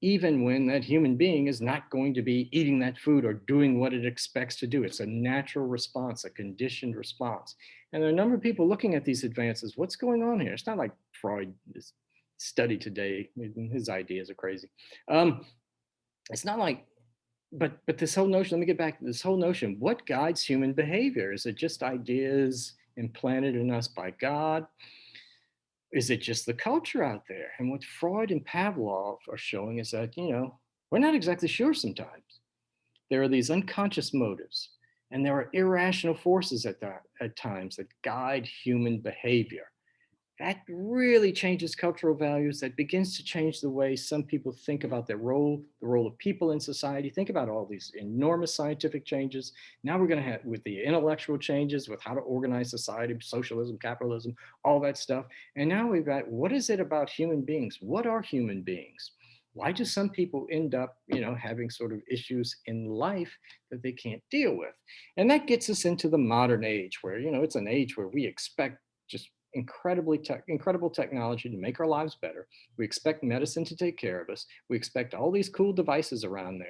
S1: even when that human being is not going to be eating that food or doing what it expects to do? It's a natural response, a conditioned response. And there are a number of people looking at these advances. What's going on here? It's not like Freud is studied today. His ideas are crazy. It's not like, but this whole notion, let me get back to this whole notion. What guides human behavior? Is it just ideas implanted in us by God? Is it just the culture out there? And what Freud and Pavlov are showing is that, we're not exactly sure sometimes. There are these unconscious motives, and there are irrational forces at times that guide human behavior. That really changes cultural values. That begins to change the way some people think about their role, the role of people in society. Think about all these enormous scientific changes. Now we're going to have, with the intellectual changes, with how to organize society, socialism, capitalism, all that stuff. And now we've got, what is it about human beings? What are human beings? Why do some people end up, having sort of issues in life that they can't deal with? And that gets us into the modern age where, it's an age where we expect just incredible technology to make our lives better. We expect medicine to take care of us. We expect all these cool devices around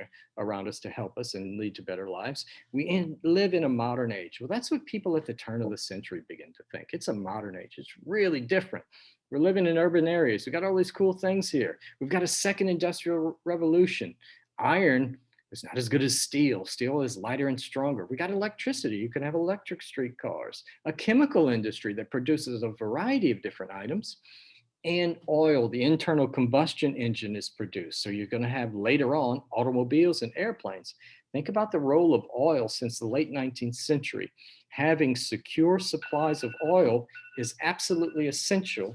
S1: us to help us and lead to better lives. We live in a modern age. Well, that's what people at the turn of the century begin to think. It's a modern age. It's really different. We're living in urban areas. We've got all these cool things here. We've got a second industrial revolution. Iron is not as good as steel. Steel is lighter and stronger. We got electricity. You can have electric streetcars, a chemical industry that produces a variety of different items, and oil, the internal combustion engine, is produced. So you're going to have later on automobiles and airplanes. Think about the role of oil since the late 19th century. Having secure supplies of oil is absolutely essential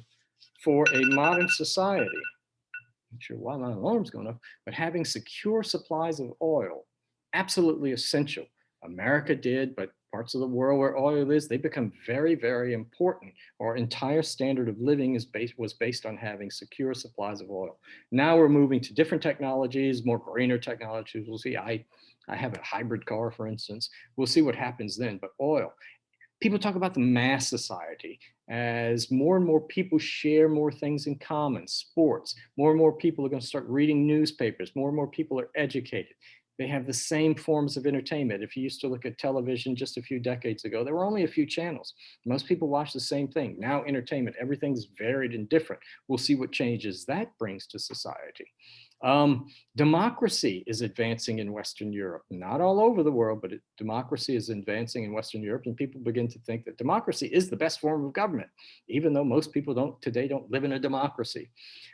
S1: for a modern society. Not sure why my alarm's going off, but having secure supplies of oil, absolutely essential. America did, but parts of the world where oil is, they become very, very important. Our entire standard of living was based on having secure supplies of oil. Now we're moving to different technologies, more greener technologies. We'll see. I have a hybrid car, for instance. We'll see what happens then, but oil. People talk about the mass society. as more and more people share more things in common, sports, more and more people are going to start reading newspapers, more and more people are educated. They have the same forms of entertainment. If you used to look at television just a few decades ago, there were only a few channels. Most people watch the same thing. Now, entertainment, everything's varied and different. We'll see what changes that brings to society. Democracy is advancing in Western Europe, not all over the world, but democracy is advancing in Western Europe, and people begin to think that democracy is the best form of government, even though most people today don't live in a democracy.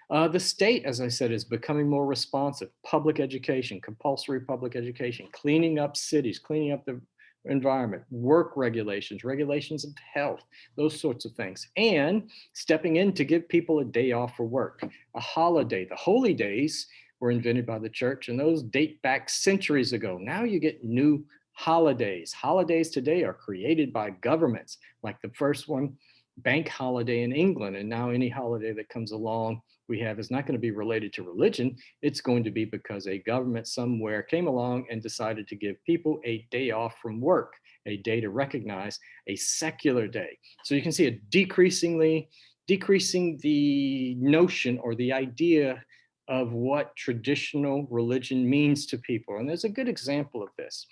S1: The state, as I said, is becoming more responsive. Public education, compulsory public education, cleaning up cities, cleaning up the environment, work regulations, regulations of health, those sorts of things, and stepping in to give people a day off for work, a holiday. The holy days were invented by the church, and those date back centuries ago. Now you get new holidays. Holidays today are created by governments, like the first one, bank holiday in England, and now any holiday that comes along we have is not going to be related to religion. It's going to be because a government somewhere came along and decided to give people a day off from work, a day to recognize a secular day. So you can see it decreasing the notion or the idea of what traditional religion means to people. And there's a good example of this,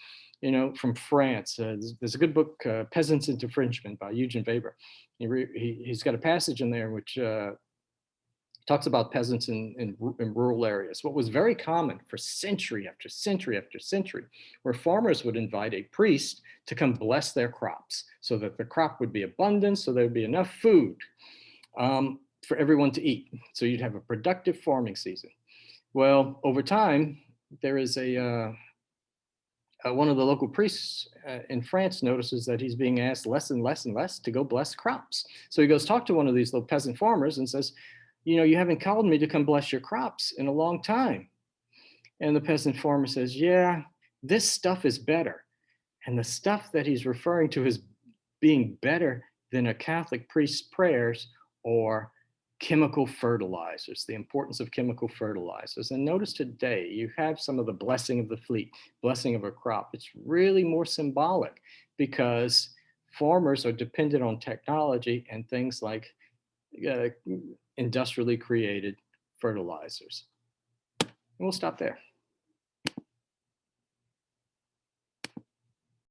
S1: from France. There's a good book, Peasants into Frenchmen by Eugen Weber. He's got a passage in there which talks about peasants in rural areas. What was very common for century after century after century, where farmers would invite a priest to come bless their crops so that the crop would be abundant, so there would be enough food for everyone to eat. So you'd have a productive farming season. Well, over time, there is one of the local priests in France notices that he's being asked less and less and less to go bless crops. So he goes talk to one of these little peasant farmers and says, you haven't called me to come bless your crops in a long time. And the peasant farmer says, yeah, this stuff is better. And the stuff that he's referring to as being better than a Catholic priest's prayers or chemical fertilizers, the importance of chemical fertilizers. And notice today, you have some of the blessing of the fleet, blessing of a crop. It's really more symbolic because farmers are dependent on technology and things like industrially created fertilizers. And we'll stop there.